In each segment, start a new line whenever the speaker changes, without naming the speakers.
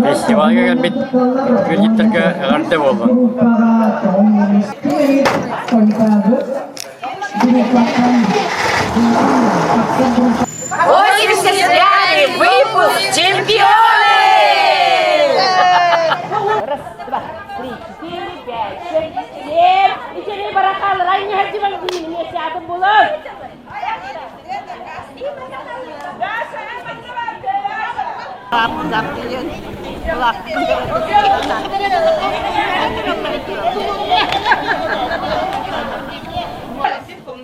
Festivalga gelbit gülgitlerge ğarda oldu.
Ось и сестряне, выпуск чемпионы! Раз, два, три, четыре, пять, шесть, семь. İçeri bırakalım. Aynı hepsi bak değil. Ne saatim bulun?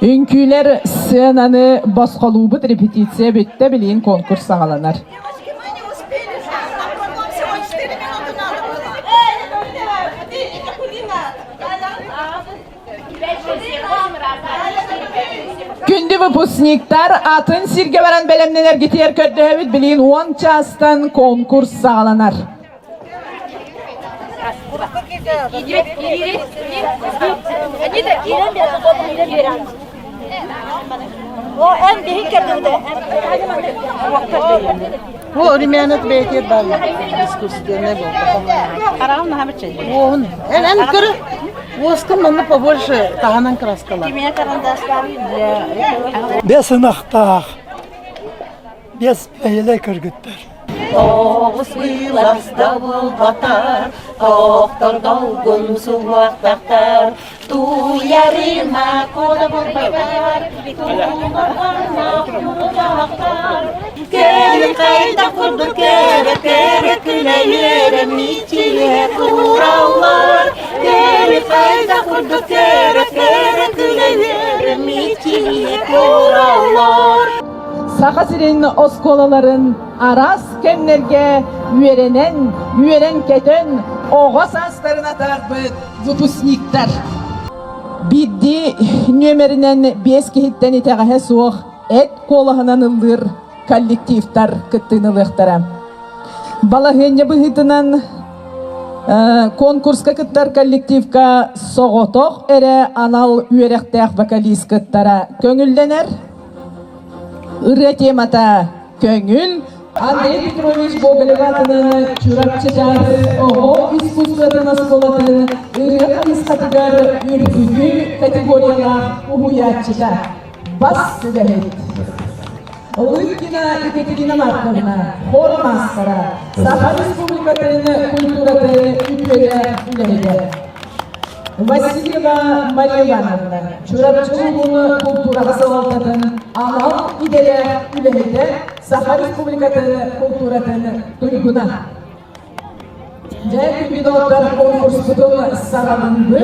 Ünküler scenanı басқалубыт репетиция бетте билин конкурс сағаланар. Күнді выпускниктар атын сирге баран белемнелер кетер көрдөбүт билин 10 частан конкурс сағаланар.
O en büyük kadındı. O rimenet beyti ben diskussione bu. Karam mı hem şey? O en kır. O скамны побольше таганан краскала. Кимия карандашlar.
Без сынақтақ, без бәйлі кіргіттер.
Тоғыз қилас дауыл батар, тоқтар далгын суақтақтар, туярыма кода болбайлар, туғарғана құрдақтар. Кері қайда құрды кері күләйері митиле құралар, кері қайда құрды кері күләйері митиле құралар.
Сақа сирен осколаларын арас кемнерге үйерен кетен оғас астарына тарбыт выпускниктар. Бидди нөмерінен 5 кехіттен итеғахе суық әт колағынан ылдыр коллективтар кыттынылықтара. Балағыне бұғытынан конкурска кыттар коллективка соғотоқ әрі анал үйеректәқ вокалист кыттара көңілденер. Ыры темата көңіл Андрей Петрович Гоголев атының чурапчытары оғо искусстватын асколатын ыры қисқатыгар үргүгү категорияға угуячыда бас сөбәлет. Лыткина Екатерина Марковна, хор мастера, Саха Республикатын культураты үпелі үлейді. Васильева Мария Ивановна, чурапчылығыны культураға салалтатын анал иделі үлейді Саха Республикатын культуратын тұйгына. Жай күмбидоттар конкурс бұтын сағалынды.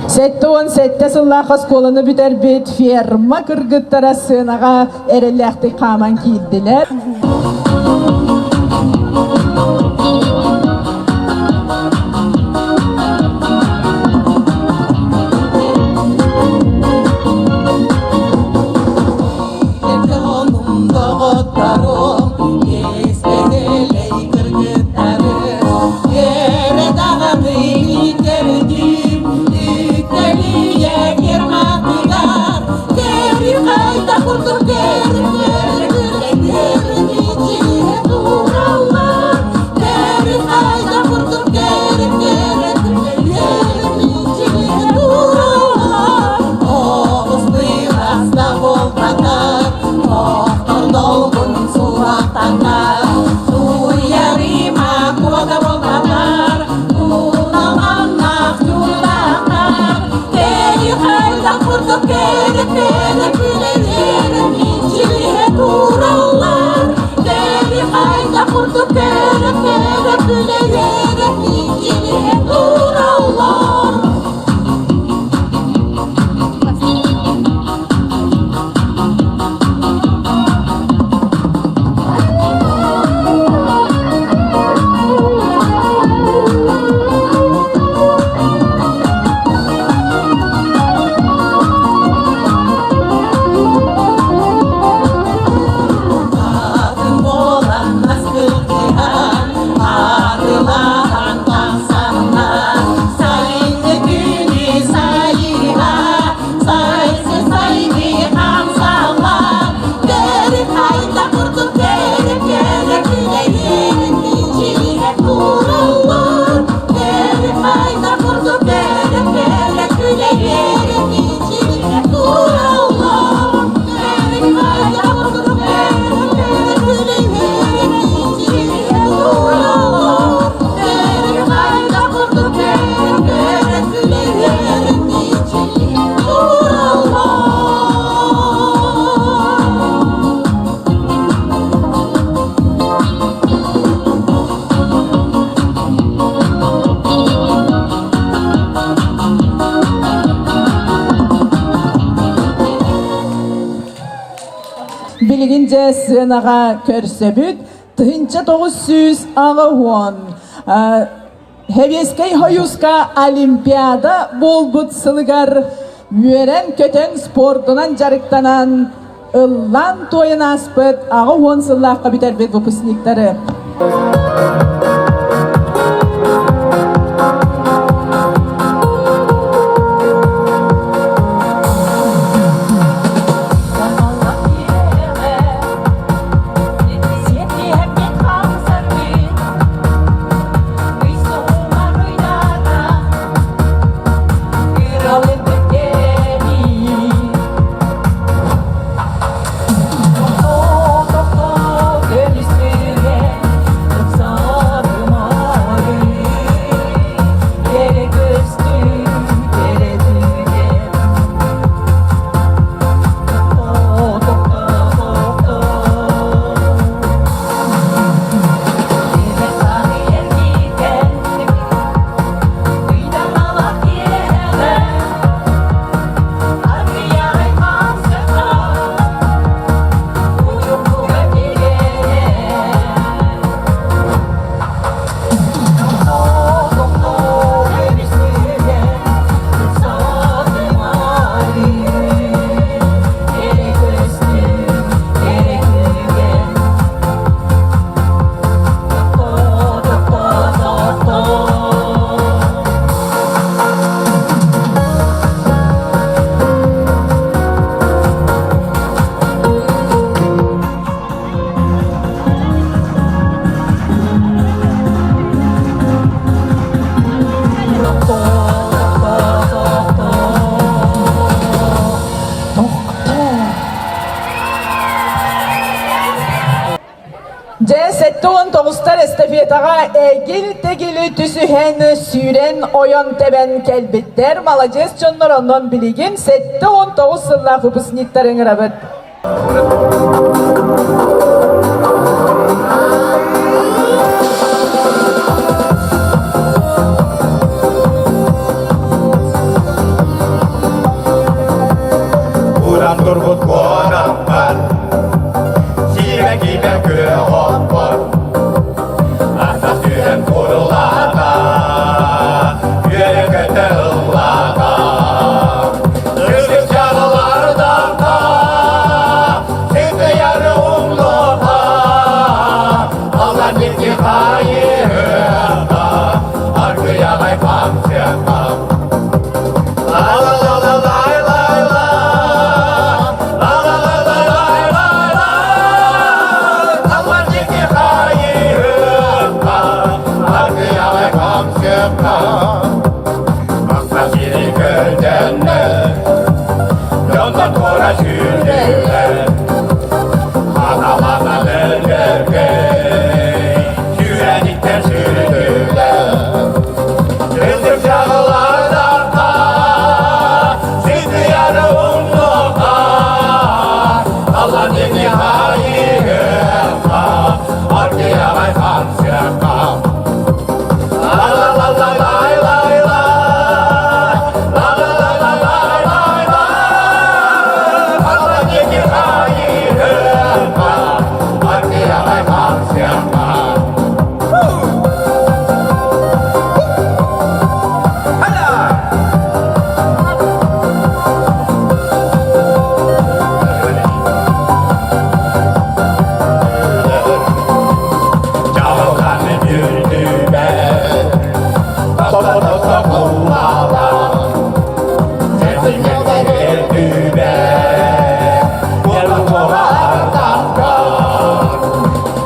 Сәтті 17 сыллақы сколыны бүтер бет ферма кіргіттара сынаға әреләқті қаман кейдділер.
Bolan nasıl ki
билигинce сынаға көрсөбүт тынча 900 ағы хуан. Хевескей хоюска олимпиада болбут сылыгар үйерен көтен спортунан жарыктанан ыллан тойын аспыт ағы хуан сыллаққа битербет выпускниктары. C7-19'tar estafetaga egil-tegili tüsühen süren oyon teben kelbitler Malajes çonlar ondan biligin 7-19 sılla выпускниктарын ырабыт.
Uran turbut konamman Sive köy hoppar Asas yön kurulata Yürü kötü ıllata Sürüp çalılardan da Şimdi yarı umluta Allah bilgi hayırda Arkaya lay kamsiyakam La la la la lay lay la La la la la lay lay la Allah bilgi hayırda Arkaya lay kamsiyakam Baksa seni göldenler Yolda tora sürdüler Hatalarla döndürgey Sürenlikten sürdüler Yıldız yağlardan da Sizi yarı umluğa Allah dedi hayırda Arkaya lay kamsiyakam La la la la lay lay la La la la la lay lay la Allah dedi hayırda Arkaya lay kamsiyakam Çağlarını güldüme Topa topa kumala Sesime verdüme Yarım kovardan kal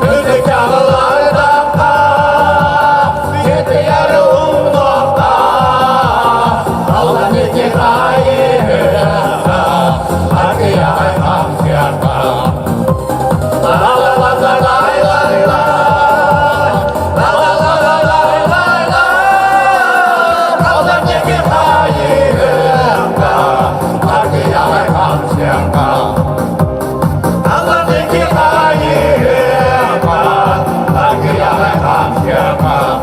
Kızı çağlardan kal Gitti yarım nokta Allah neki hayırda Arkaya ay kamsiyakam La la la la lay lay la La la la la lay lay la Allah neki hayırda Arkaya lay kamsiyakam Allah neki hayırda Arkaya lay kamsiyakam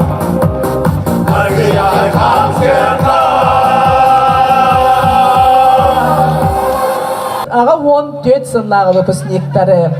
Arkaya lay kamsiyakam
Ağa 14 sıllağı выпускниктары.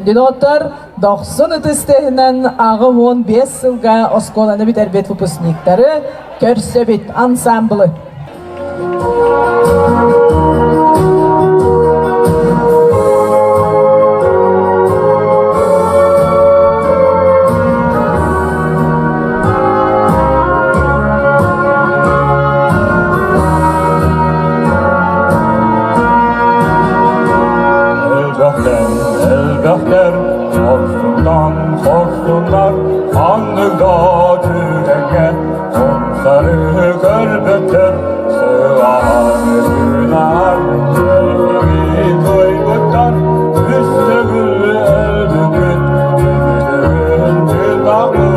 Indi otur 90 ıtыстыһынан ağı 15 yılga oskolanı biterbet выпускниктары Көрсөбит ансамблы.
Elbəklər, olsundan korksunlar, anlıqda dürəngə, onları qəlbətlər, sığar günah, elbəqi qoybutlar, üstəgül elbəkət, üstəgül dağmur.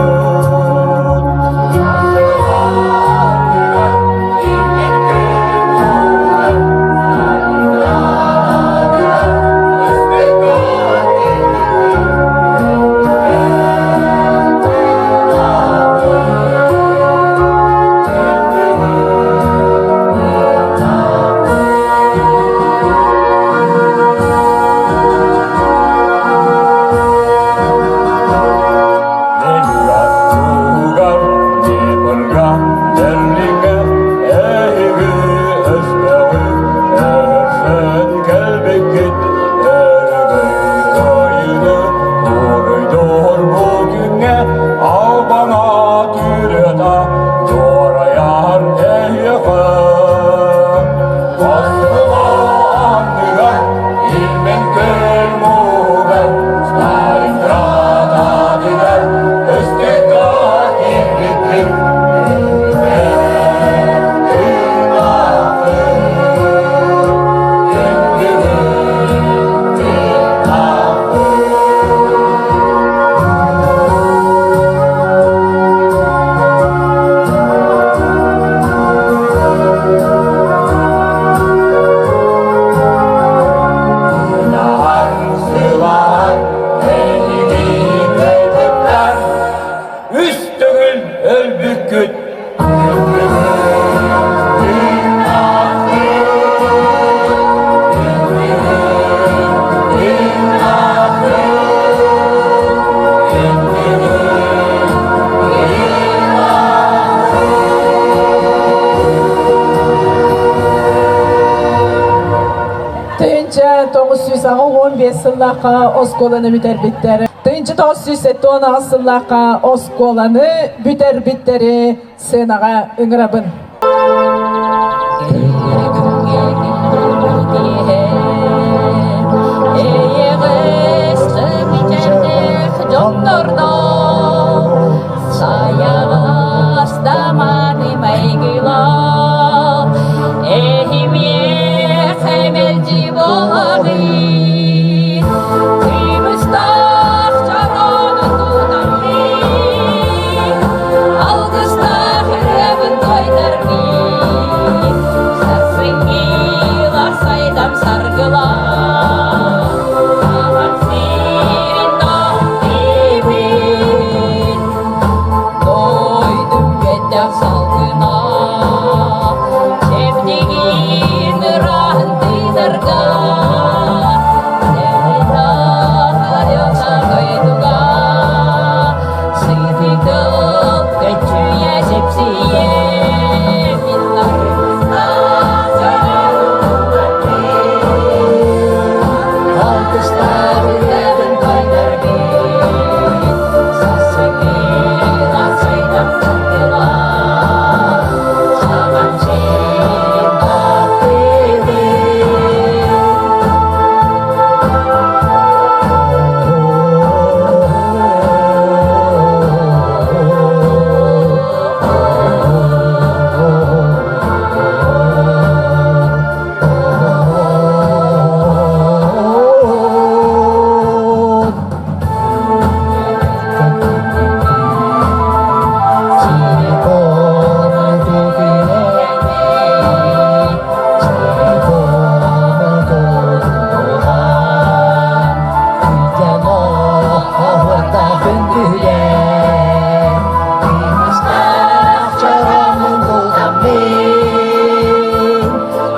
Tıyınca 915 yıllığa oskolanı biterbitleri. Tıyınca 916 yıllığa oskolanı biterbitleri senağa ıngırabın.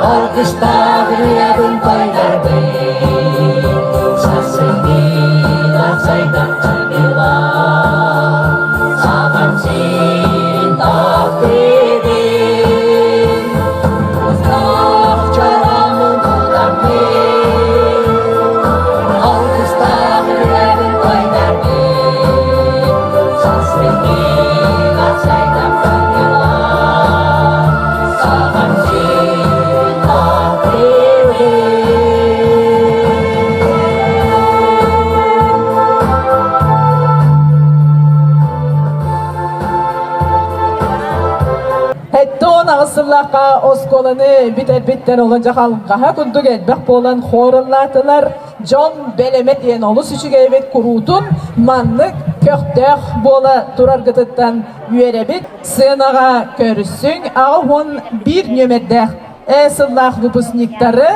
Alkışlar yabın paylar bey, sasın
Hette on ağısırlaqqa oskolanı biter olunca halkaha kundu gelbek bolan horunlatılar John Belemet diyen olus üçü geybet kurutun manlık köktök bola turar gıtıttan yüerebit sığınağa körüsün ağı hon bir nömeddek esıllaq vupusniktarı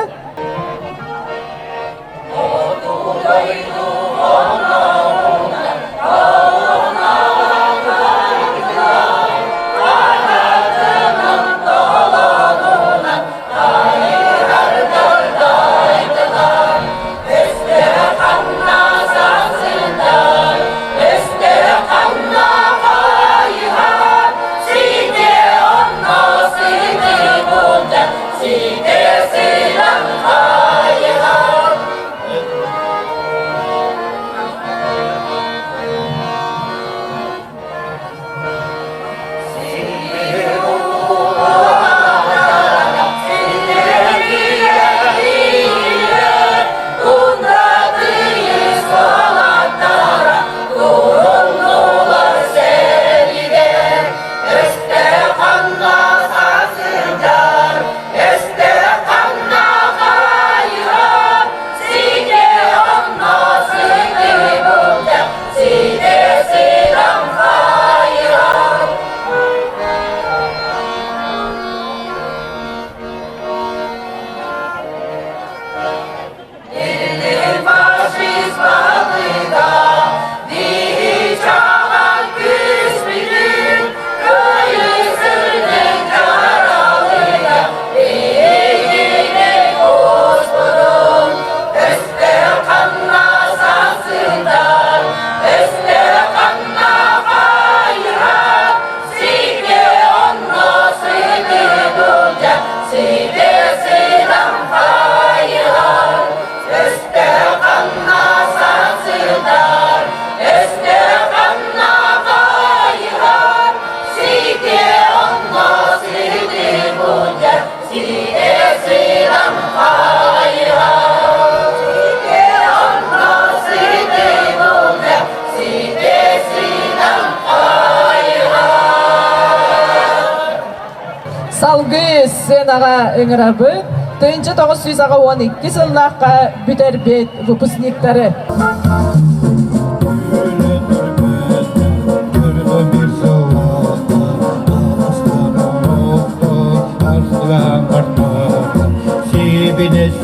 Salgı sığınağa ıngırabı Tınca 912 sıllaqqa büterbet vupusniktarı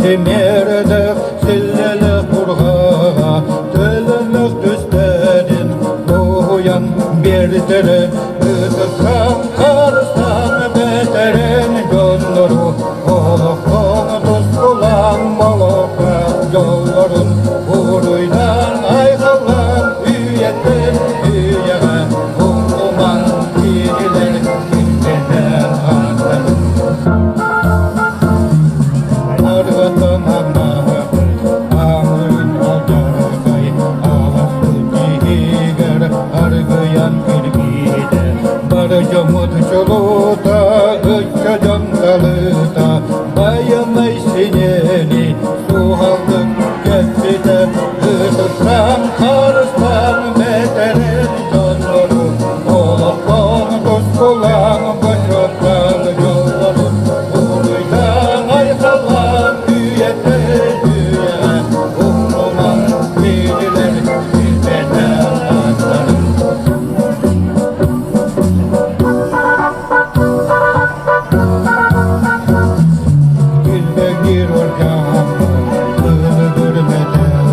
Simerdik silleli kurgağa Tölünük düsterin Uyan berdirin Ütıkan karıstan beterin Gönlürü Olukun tuzkulan Moluka yolların Uruydan aykalan Üyetin üyege Umuman biriler Kimden anlarım Argatın anahı Ağrın alcargay Ağası diğer Argıyan kirgide Barcamut çoluta Üççacan dalıta Bayamay sineni Suhaldık geçide Isıtsam karıstan Beterin canları Olakon kuskulan Başotan yolları Uruydan aykalan Üyetin üye Umuman biriler Bilmeden anlarım Gülbe gir organı Kını görmeden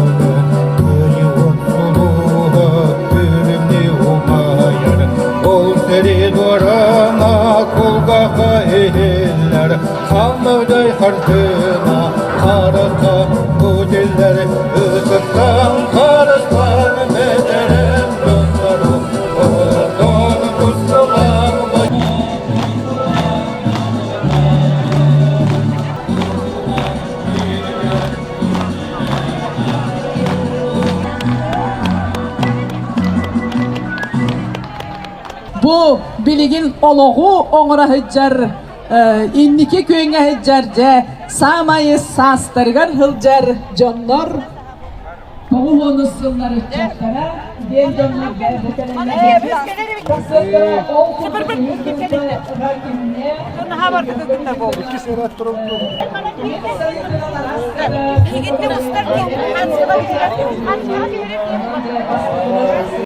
Kıyı otsuluğa Gülümni umayar Ol seri dorana Kulgaha ehiller Hamıday hartına Harata bu diller Isıttan karıstan
bu biligin oloğu oňra hıjar, inniki köýüňe hıjar je samayı sastırgar hıljar jonlar. Toğu onu sıllar ötçaktara, diyen jonlar geldi.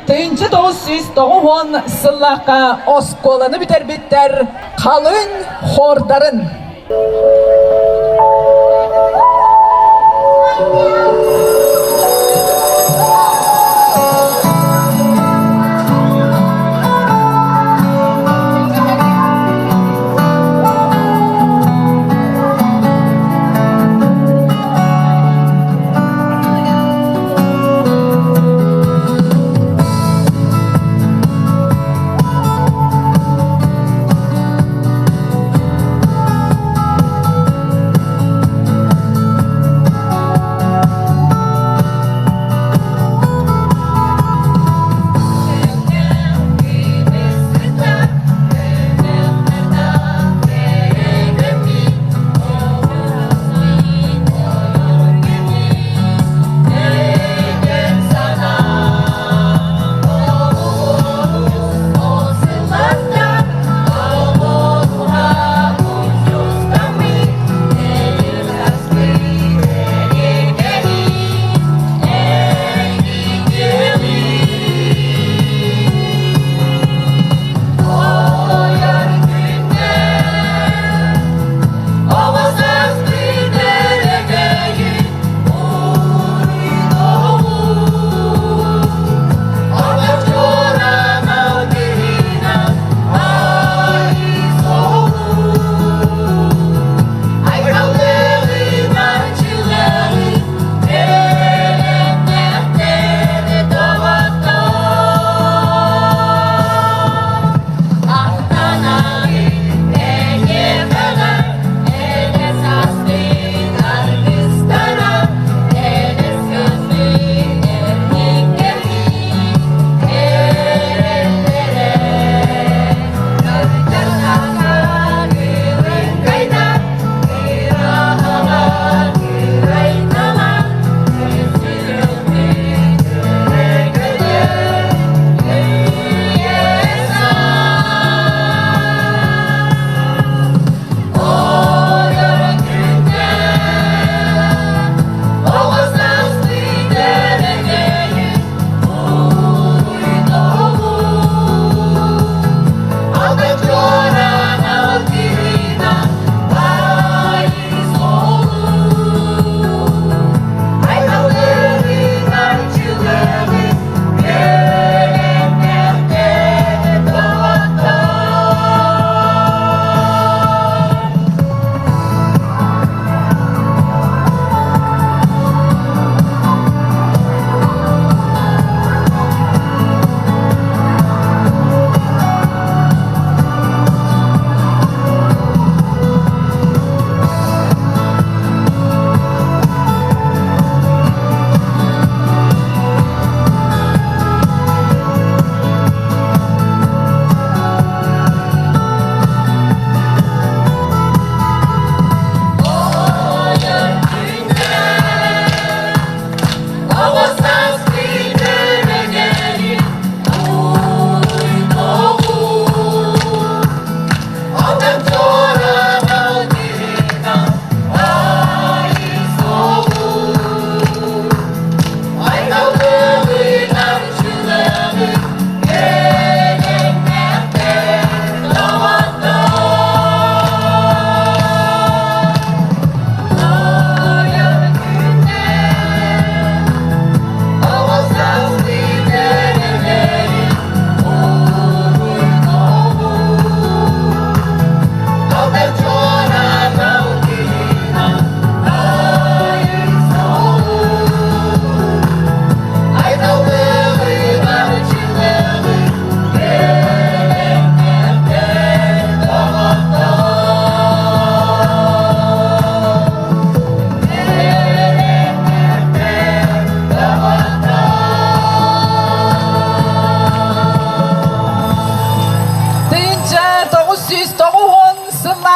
Tıyıncı 990 sıllıqqa oskolanı biter bitter kalın hordarın.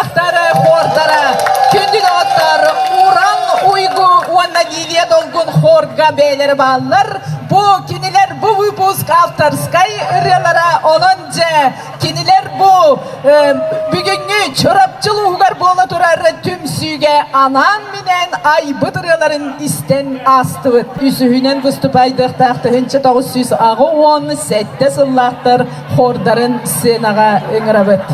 Sınıftары, hordara, kündük otlar, Uran, Uygu, Uanna Liliya dolgun horga beyleri bağlar. Bu kiniler bu выпуск авторскай ырылара olunca kiniler bu bugünkü çorapçılığı bola turar tümsüge anan minen aybıt ырыларын isten astıvıt. Üsühünen выступайдық тақты 1917 сыллақтар хордарын сценаға ыңырабыт.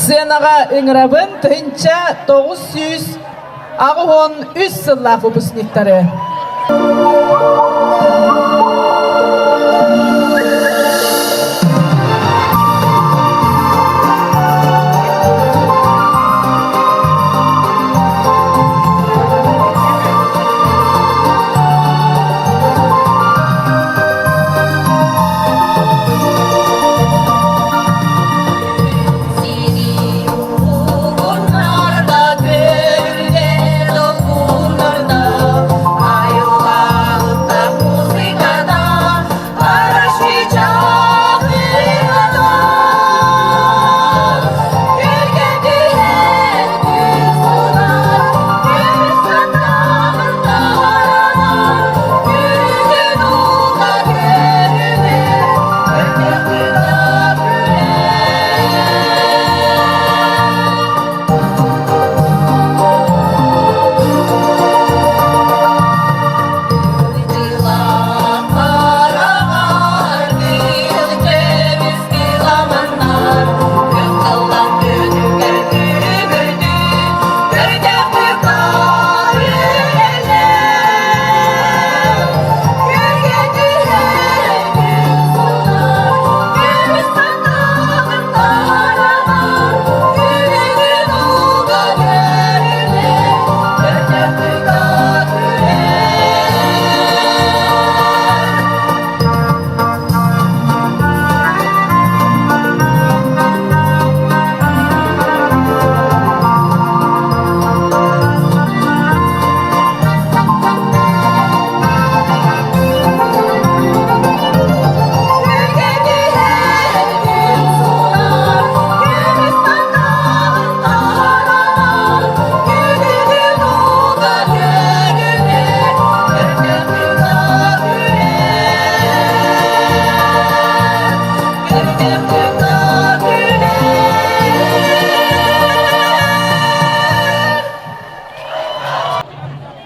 Сценаға ыңырабын тынча 913 сыллақ выпускниктары.
Ayo,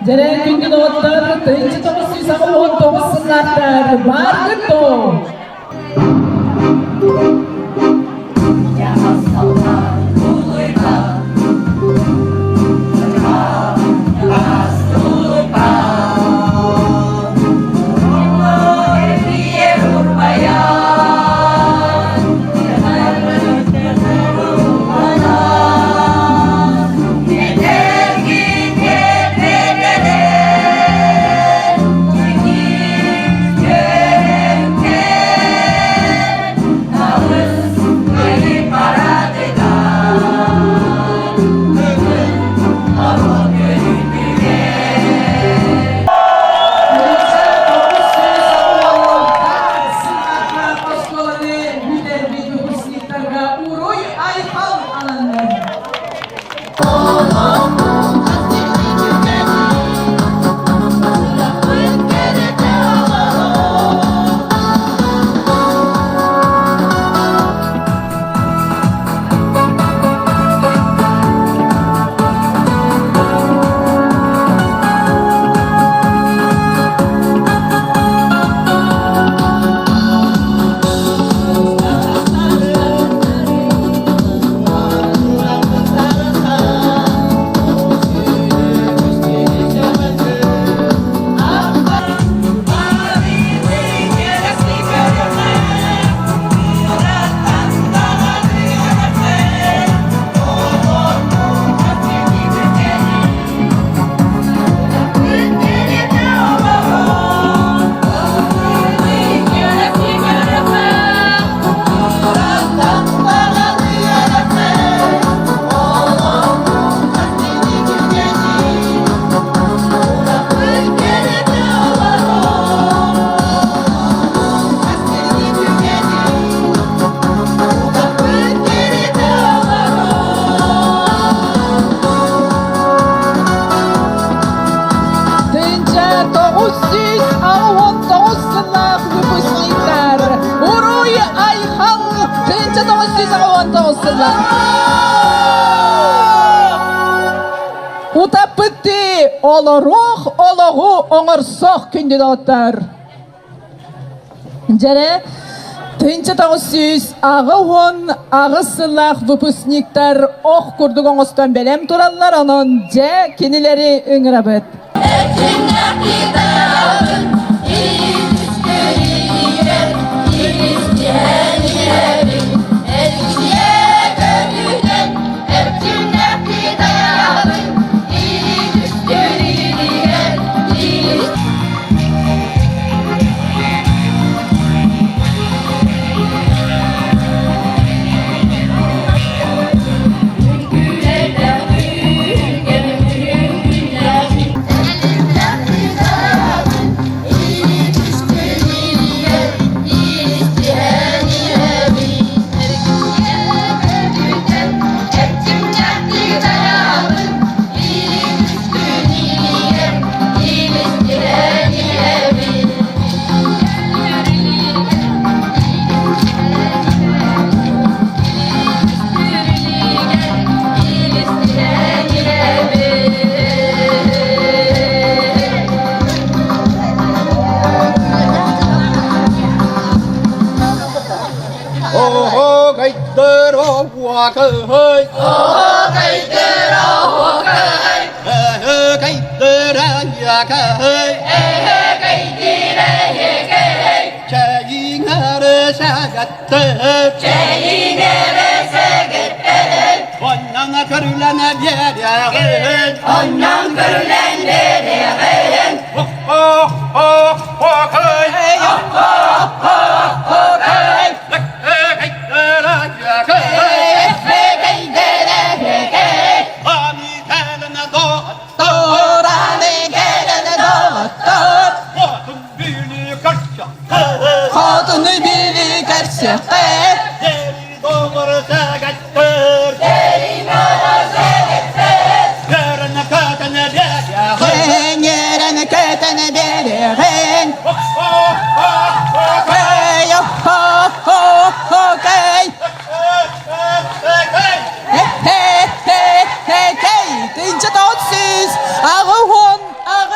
Jere gündü doğutlar, tıyıncı 919 sınırlar, var gıttı. Utapıtti olaruh olagu oңорсох kündüdotlar. Jere Tınçı 900 ağı hon ağı sılaq выпускниктар oq kurduk oңostan belem turallar onun je kinileri ıngırabıt.
hoa cơ hơi cây tê ra hoa cơ hơi cây tê ra nhà cơ hơi cây tê ra nhà cơ hơi cha yi ngã re sa gật tê cha yi ngã re sa gật tê onnan karılan diye diye onnan karılan diye diye ho ho ho cơ hey ho ho ho cây cây tê ra nhà cơ hơi Hatını biri karşı deri doğursa gattır deri doğursa gattır yarın katana deri yarın katana deri ho ho ho hey ho ho ho hey hey hey hey hey hey tince dotsiz ağı hon ağı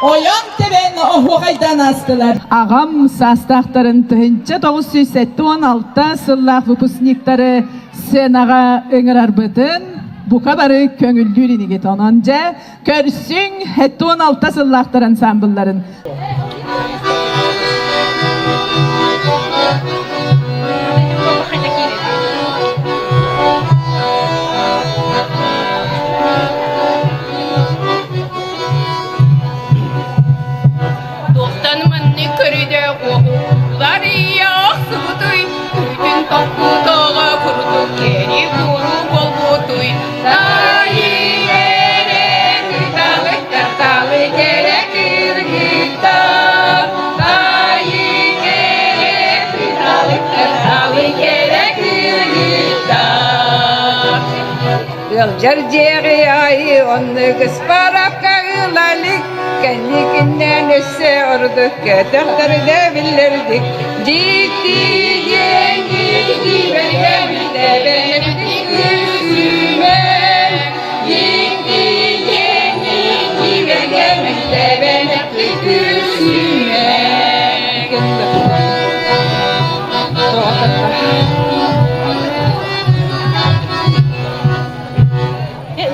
Oyan teben ohuğaydan astılar. Ağam sastaqtарын tühünce 916 sıllah выпускниктары senağa öngürar bıdın. Bu kadarı köngüldüğünü git onunca. Körsün hette 16 sıllahtır ansambılların.
Jarjeri ayı onu kısparak kağılalik kendikinden össe orduk kadakları bilirdik ciddi yengi vergemde benim yüzüme ciddi yengi vergemde benim yüzüme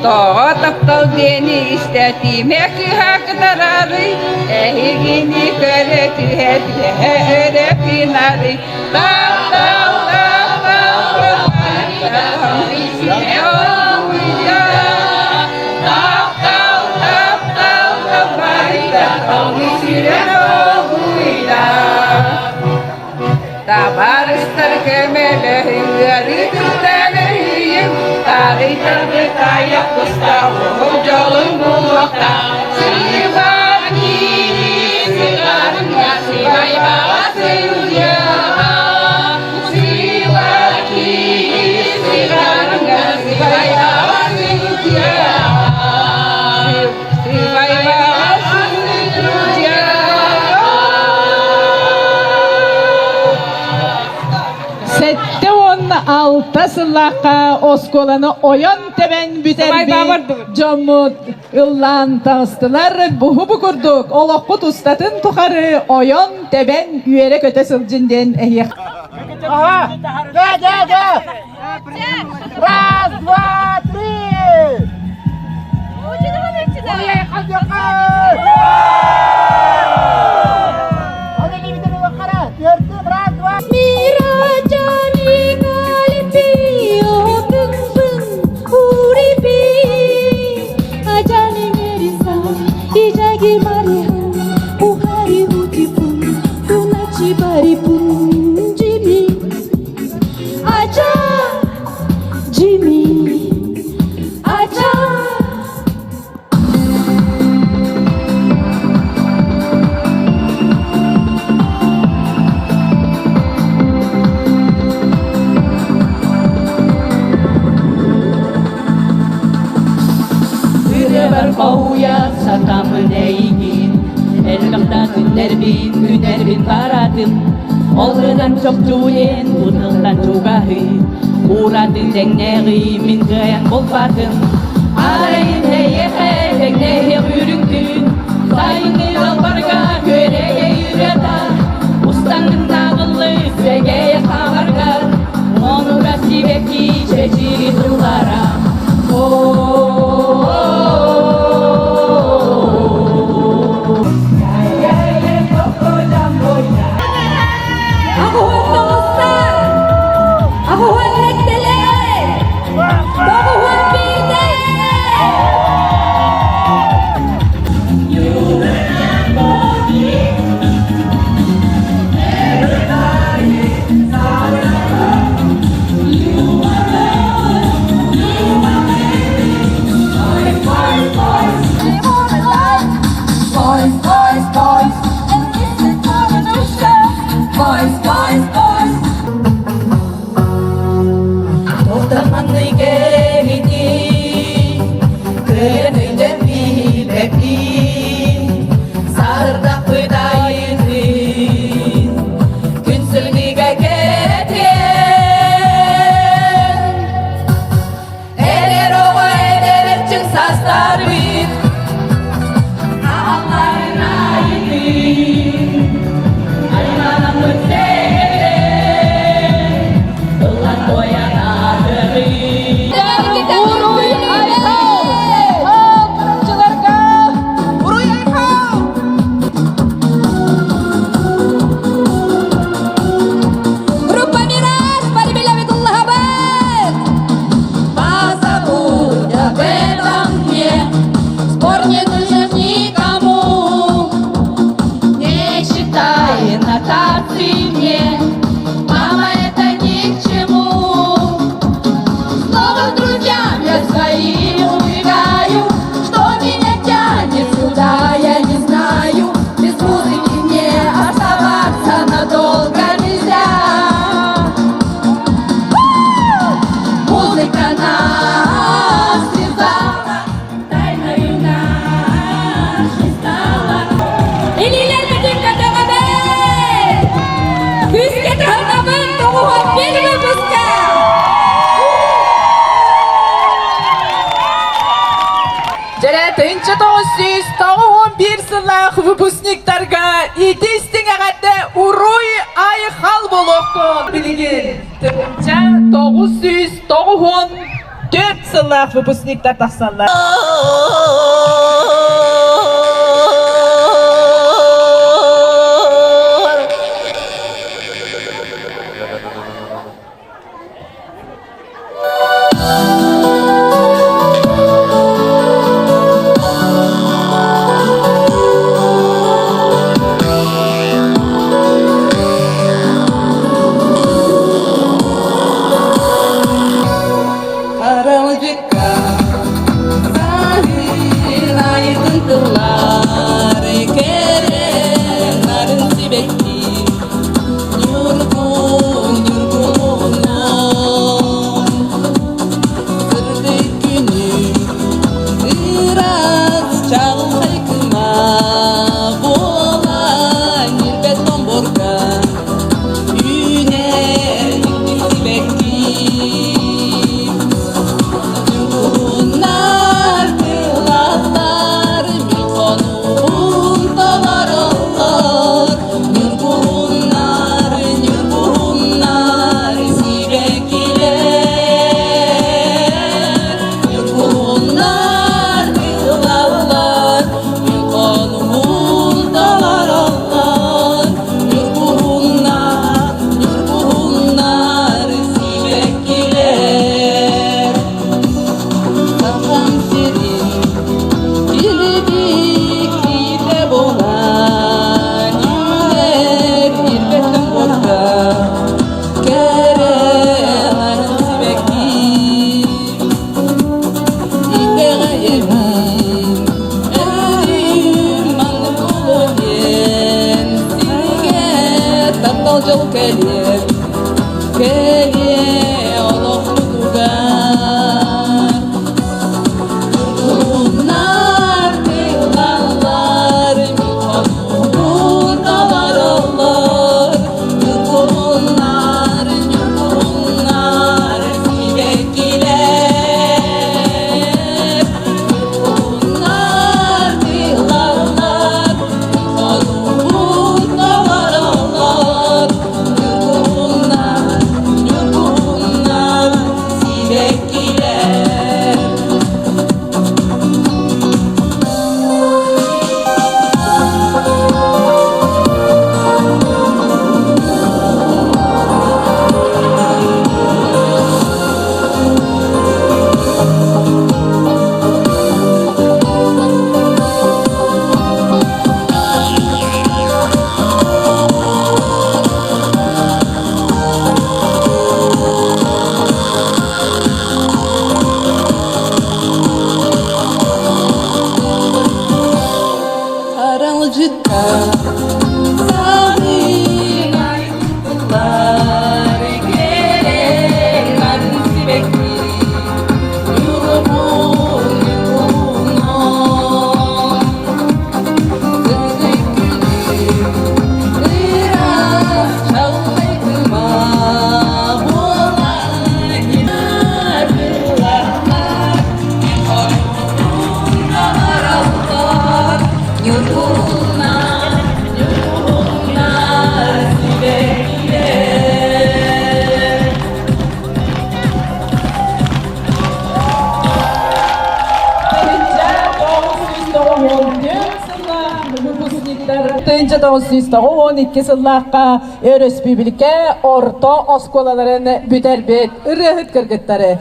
Dağa taptal deni istemek hakdararı ehigini kare tühetli öğrepinarı taptal taptal taptal isine olmuya taptal taptal taptal isine olmuya tabarıstar kemelehim yarıklarıyım tarihte kayak kustavu jolun bulmakta sivaki sigarnya sivai bawa selunya sivaki sigarnya sivai bawa selunya sivai bawa selunya
Sette 16 sılaka oskolanı oyan teben büterbi Jomut ıllan tağıstılar buhu kurduk olokut ustatın tukarı oyan teben üyere köte sılcınden ehiyek.
Aha! Ga! Раз, два, три!
Kauya satamın eğin Elgamda günler bin paradım Olgıdan çok tuyen Bundan çugahi Uğradın dengneri Min gayan bolfadım Arayın heye dengneri yürüktün Sayın yıl barga Köreye yürüda Ustanın dağılı Segeye kavargar Onu rasibeki Çeçiri dıllara
1911 сыллах выпускниктарга итистин агатте уруй айхал болохтон билигин. 1994 сыллах выпускниктар тахсаллар. Tığınca 12 sıllıqqa Respublika orta oskolaların büterbet ırıhıt kırgıtları.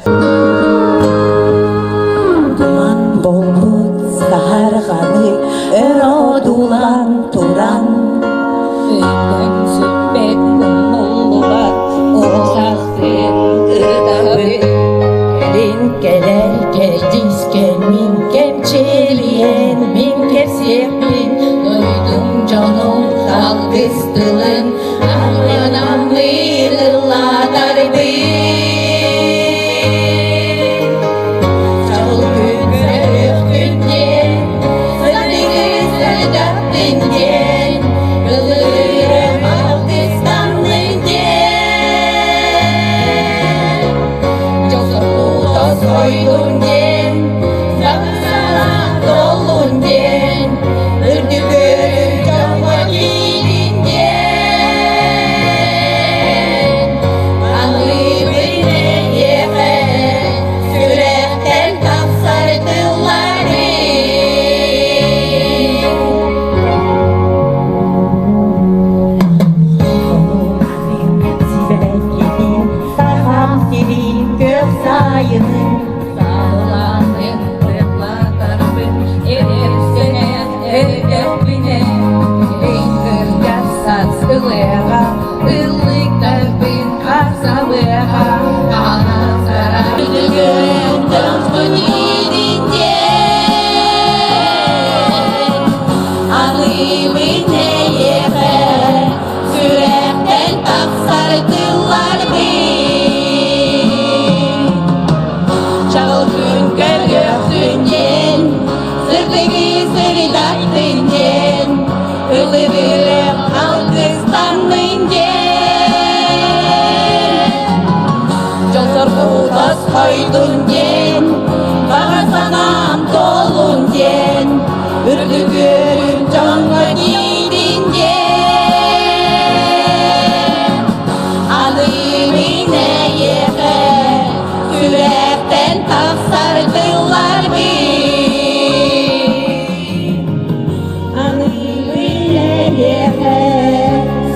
Duman bolut saharğanı erodulan turan. Önden sübbet kumullular olsaksın ıdabı. Gelin gelerke disken min kemçeliyen min kesepin. Doydum canım salgıstılın ağlanamlı yıllardı. Çal gün койдун ден багасанам толун ден үрдүгөрүм жоңго дидин ден аны мине еге күректен таксардылар аны мине еге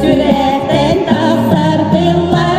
сүректен таксардылар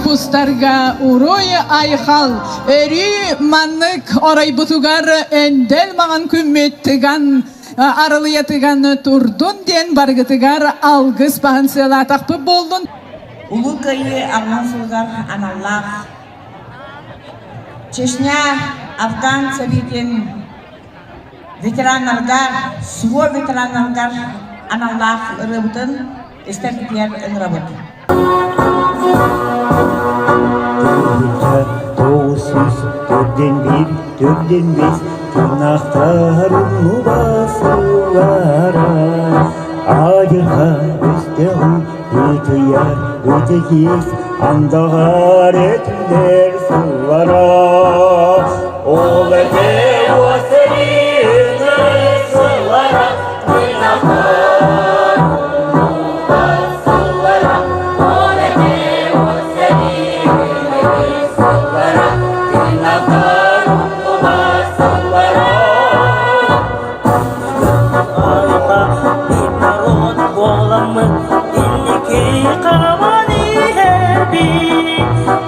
выпустарга урой айхал эри маннык орай бутугар эндел маған күмметтіган арылыятыган турдун ден баргытыгар алгыс бағын сыйлатақпы болдун.
Улу кайы аңансылгар аналлах. Чечня, Афган Советин ветеранларгар, суо ветеранларгар аналлах рыбытын эстертер ыңрабыт.
Төрден бес тырнақтарын басылара Айырға өстеғын өтіяр өтекес андағар етілер сылара Ол әте осы еңі сылара тырнақтарын басылара Ол әте осы еңі сылара тырнақтарын
Kamani happy,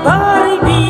bye.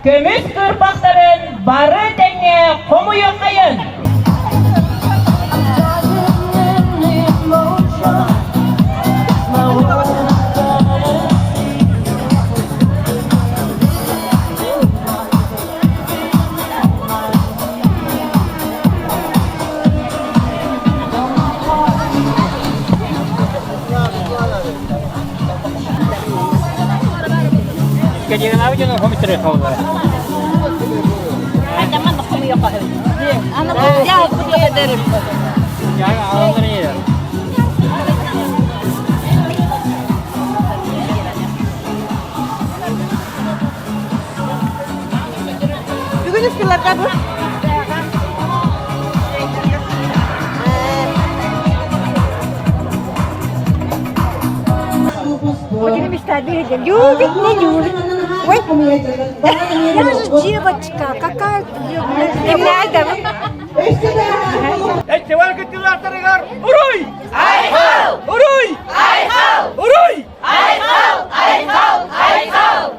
Kömüs kırpakların barı denge komuyor kayın.
Kajian apa jangan kami terus kau lah.
Zaman komuyor kayın. Ana ya bu ederim.
Jangan awak ni ya.
Bugün üsküller kabul.
Bugün biz terbiye edelim. Yürük ne yürük? Vay. Я же девочка, какая nerede mi?
Seval ketilar terdengar. Uruy. Ai hau. Uruy. Ai hau. Uruy.
Ay hau, ay hau, ay hau.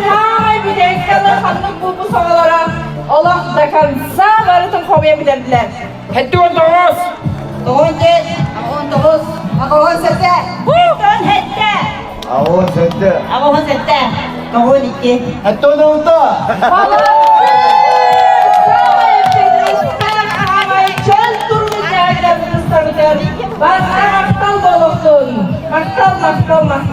Hay bir denkalı hanım bu savalara Allah da kalsa varıtın kovaya bilendiler.
Hadi on toros.
Doğun gel. Ağın doğuz. Ağın sese. Doğun hette.
Ağın sette.
Ağın sette. Doğun iki.
Hatta ne oldu?
Falan. Sağ ettin. Ağamayı çöl durmuş yerden kıstarıdır. Başka maktal boluksun. Maktal maktal maktal.